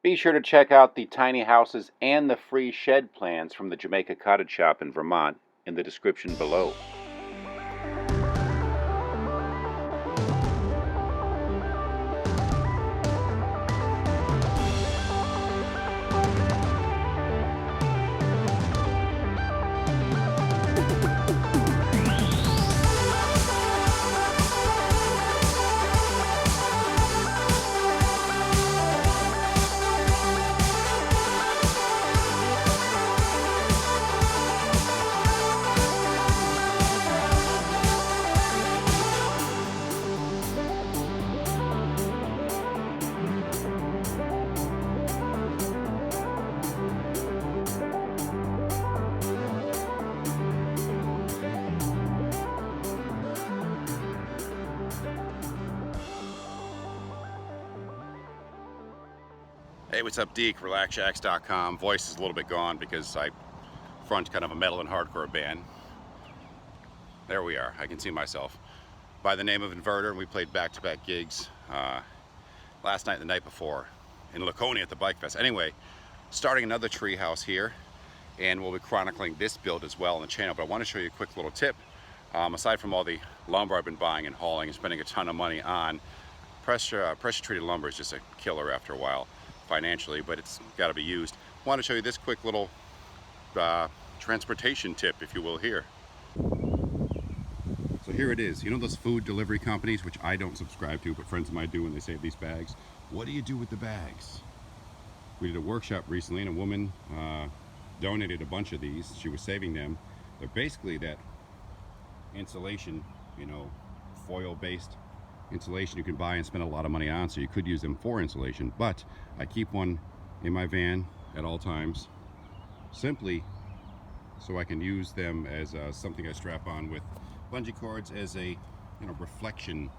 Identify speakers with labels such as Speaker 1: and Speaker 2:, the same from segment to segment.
Speaker 1: Be sure to check out the tiny houses and the free shed plans from the Jamaica Cottage Shop in Vermont in the description below.
Speaker 2: Hey, what's up, Deek? RelaxShacks.com. Voice is a little bit gone because I front kind of a metal and hardcore band. There we are. I can see myself. By the name of Inverter, and we played back-to-back gigs last night and the night before in Laconia at the Bike Fest. Anyway, starting another Treehouse here, and we'll be chronicling this build as well on the channel. But I want to show you a quick little tip. Aside from all the lumber I've been buying and hauling and spending a ton of money on, pressure-treated lumber is just a killer after a while financially, but it's got to be used. I want to show you this quick little transportation tip, if you will, here. So here it is. You know those food delivery companies, which I don't subscribe to, but friends of mine do when they save these bags? What do you do with the bags? We did a workshop recently, and a woman donated a bunch of these. She was saving them. They're basically that insulation, you know, foil-based insulation you can buy and spend a lot of money on, so you could use them for insulation. But I keep one in my van at all times, simply so I can use them as something I strap on with bungee cords as a, you know, reflection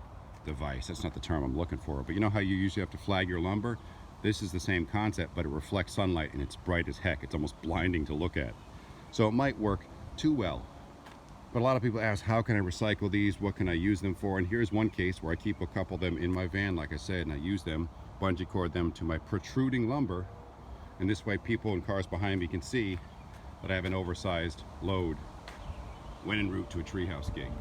Speaker 2: device. That's not the term I'm looking for, but you know how you usually have to flag your lumber? This is the same concept, but it reflects sunlight and it's bright as heck. It's almost blinding to look at. So it might work too well. But a lot of people ask, how can I recycle these? What can I use them for? And here's one case where I keep a couple of them in my van, like I said, and I use them, bungee cord them to my protruding lumber. And this way people in cars behind me can see that I have an oversized load when en route to a Treehouse gig.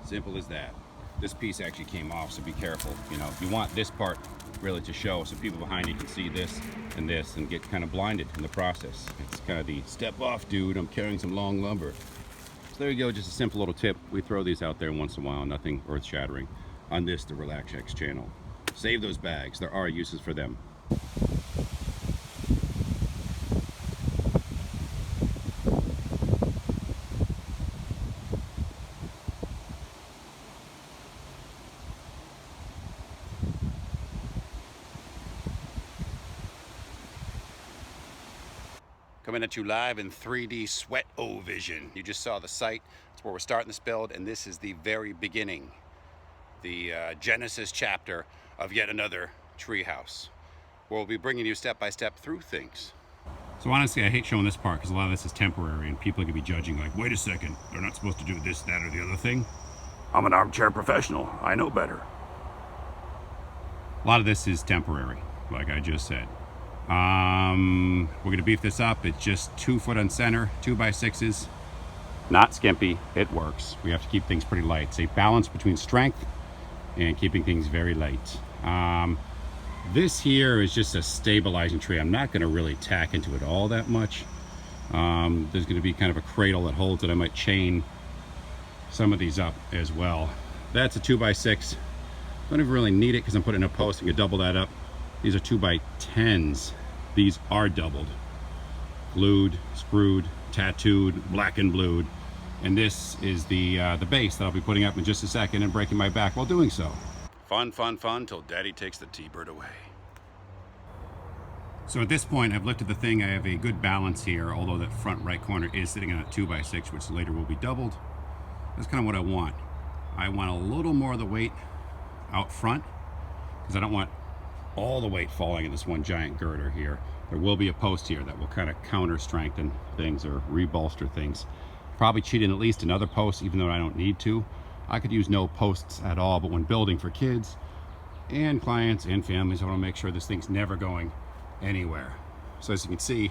Speaker 2: Simple as that. This piece actually came off, so be careful. You know, you want this part really to show so people behind you can see this and get kind of blinded in the process. It's kind of the step off, dude, I'm carrying some long lumber. So there you go, just a simple little tip. We throw these out there once in a while, nothing earth shattering on this, the Relax Shacks channel. Save those bags, there are uses for them. Coming at you live in 3D sweat-o-vision. You just saw the site. It's where we're starting this build, and this is the very beginning, the Genesis chapter of yet another Treehouse. We'll be bringing you step by step through things. So honestly, I hate showing this part because a lot of this is temporary, and people are gonna be judging like, wait a second, they're not supposed to do this, that, or the other thing. I'm an armchair professional. I know better. A lot of this is temporary, like I just said. We're gonna beef this up. It's just 2 foot on center, 2x6s, not skimpy. It works. We have to keep things pretty light. It's a balance between strength and keeping things very light. This here is just a stabilizing tree. I'm not gonna really tack into it all that much. There's gonna be kind of a cradle that holds it. I might chain some of these up as well. That's a 2x6. Don't even really need it because I'm putting a post. You can double that up. These are 2x10s. These are doubled, glued, screwed, tattooed, black and blued. And this is the base that I'll be putting up in just a second and breaking my back while doing so. Fun, fun, fun till Daddy takes the T-bird away. So at this point, I've lifted the thing. I have a good balance here, although that front right corner is sitting on a 2x6, which later will be doubled. That's kind of what I want. I want a little more of the weight out front because I don't want all the weight falling in this one giant girder here. There will be a post here that will kind of counter strengthen things or rebolster things. Probably cheat in at least another post, even though I don't need to. I could use no posts at all, but when building for kids, and clients and families. I want to make sure this thing's never going anywhere. So as you can see,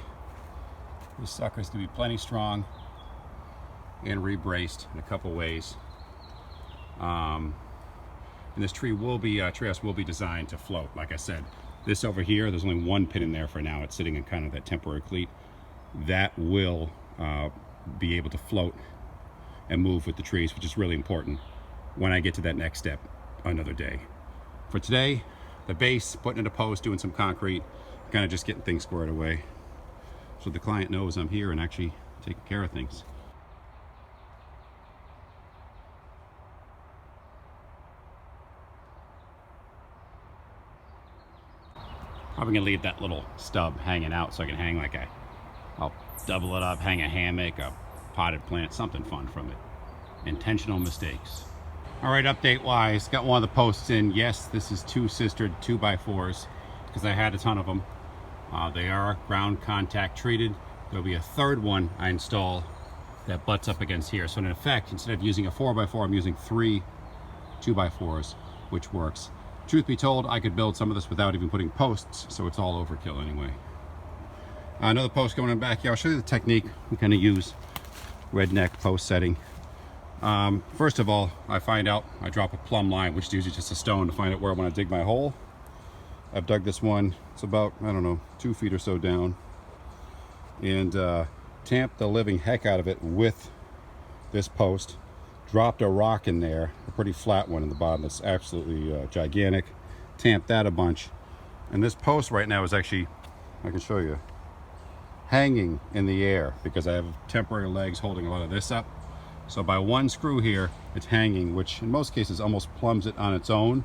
Speaker 2: this sucker's going to be plenty strong and rebraced in a couple ways. And this treehouse will be designed to float. Like I said, this over here, there's only one pin in there for now. It's sitting in kind of that temporary cleat. That will be able to float and move with the trees, which is really important when I get to that next step another day. For today, the base, putting in a post, doing some concrete, kind of just getting things squared away so the client knows I'm here and actually taking care of things. Probably gonna leave that little stub hanging out so I can hang I'll double it up, hang a hammock, a potted plant, something fun from it. Intentional mistakes. All right, update wise, got one of the posts in. Yes, this is two sistered 2x4s because I had a ton of them. They are ground contact treated. There'll be a third one I install that butts up against here. So in effect, instead of using a 4x4, I'm using 3 2x4s, which works. Truth be told, I could build some of this without even putting posts, so it's all overkill anyway. Another post going in back here. I'll show you the technique we kind of use. Redneck post setting. First of all, I drop a plumb line, which is usually just a stone, to find out where I want to dig my hole. I've dug this one. It's about, I don't know, 2 feet or so down. And tamped the living heck out of it with this post. Dropped a rock in there, a pretty flat one in the bottom that's absolutely gigantic. Tamped that a bunch. And this post right now is actually, I can show you, hanging in the air because I have temporary legs holding a lot of this up. So by one screw here, it's hanging, which in most cases almost plumbs it on its own.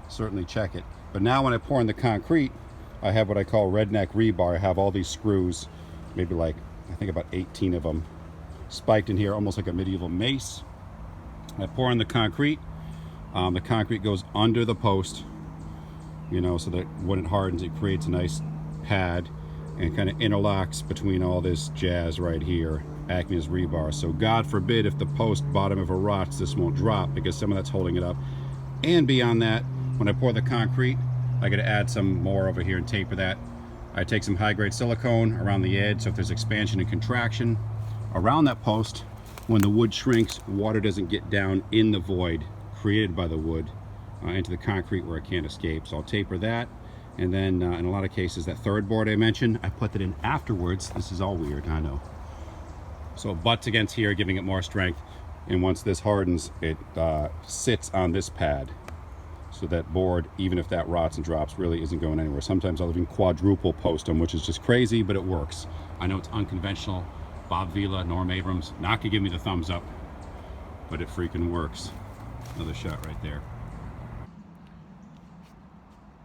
Speaker 2: Certainly check it. But now when I pour in the concrete, I have what I call redneck rebar. I have all these screws, maybe like, I think about 18 of them, spiked in here, almost like a medieval mace. I pour in the concrete goes under the post, you know, so that when it hardens, it creates a nice pad and kind of interlocks between all this jazz right here, acting as rebar. So God forbid if the post bottom ever rots, this won't drop because some of that's holding it up. And beyond that, when I pour the concrete, I got to add some more over here and taper that. I take some high-grade silicone around the edge, so if there's expansion and contraction around that post, when the wood shrinks, water doesn't get down in the void created by the wood into the concrete where it can't escape. So I'll taper that, and then in a lot of cases, that third board I mentioned, I put that in afterwards. This is all weird, I know. So it butts against here, giving it more strength, and once this hardens, it sits on this pad. So that board, even if that rots and drops, really isn't going anywhere. Sometimes I'll even quadruple post them, which is just crazy, but it works. I know it's unconventional. Bob Vila, Norm Abrams, not gonna give me the thumbs up, but it freaking works. Another shot right there.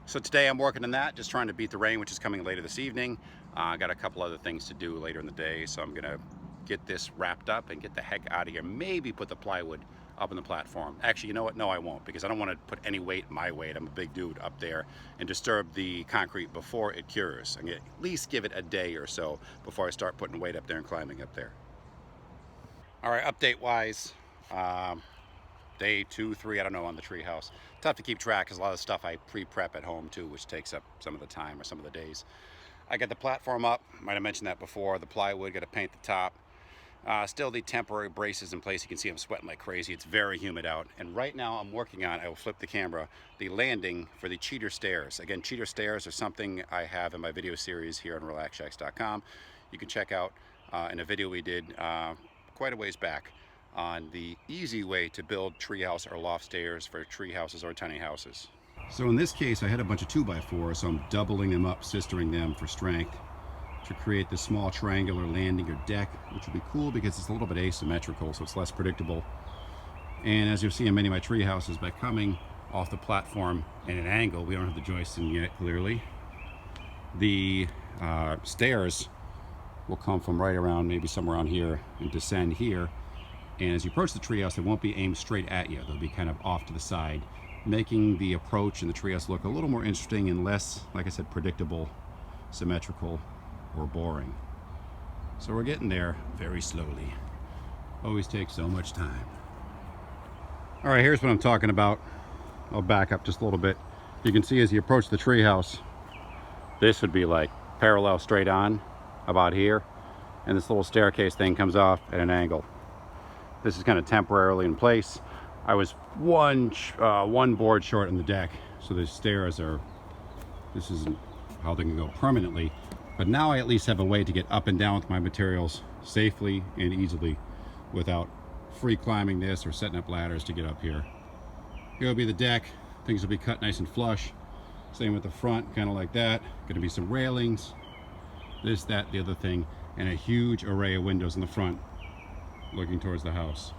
Speaker 2: So today I'm working on that, just trying to beat the rain, which is coming later this evening. I got a couple other things to do later in the day, so I'm gonna get this wrapped up and get the heck out of here. Maybe put the plywood up on the platform. Actually, you know what? No, I won't, because I don't want to put any weight, my weight, I'm a big dude, up there and disturb the concrete before it cures. I'm gonna at least give it a day or so before I start putting weight up there and climbing up there. All right, update wise, day 2, 3, I don't know, on the treehouse. Tough to keep track because a lot of stuff I pre-prep at home too, which takes up some of the time or some of the days. I got the platform up, might have mentioned that before. The plywood, got to paint the top. Still the temporary braces in place. You can see I'm sweating like crazy. It's very humid out. And right now I'm working on, I will flip the camera, the landing for the cheater stairs. Again, cheater stairs are something I have in my video series here on relaxshacks.com. You can check out in a video we did quite a ways back on the easy way to build treehouse or loft stairs for tree houses or tiny houses. So in this case, I had a bunch of 2x4s, so I'm doubling them up, sistering them for strength, to create this small triangular landing or deck, which would be cool because it's a little bit asymmetrical, so it's less predictable. And as you'll see in many of my tree houses, by coming off the platform at an angle, we don't have the joists in yet, clearly, the stairs will come from right around, maybe somewhere around here, and descend here. And as you approach the treehouse, they won't be aimed straight at you. They'll be kind of off to the side, making the approach in the treehouse look a little more interesting and less, like I said, predictable, symmetrical, or boring. So we're getting there very slowly. Always takes so much time. All right, here's what I'm talking about. I'll back up just a little bit. You can see as you approach the treehouse, this would be like parallel straight on about here, and this little staircase thing comes off at an angle. This is kind of temporarily in place. I was one board short on the deck, so the stairs are, this isn't how they can go permanently, but now I at least have a way to get up and down with my materials safely and easily without free climbing this or setting up ladders to get up here. Here will be the deck. Things will be cut nice and flush. Same with the front, kind of like that. Going to be some railings, this, that, the other thing, and a huge array of windows in the front looking towards the house.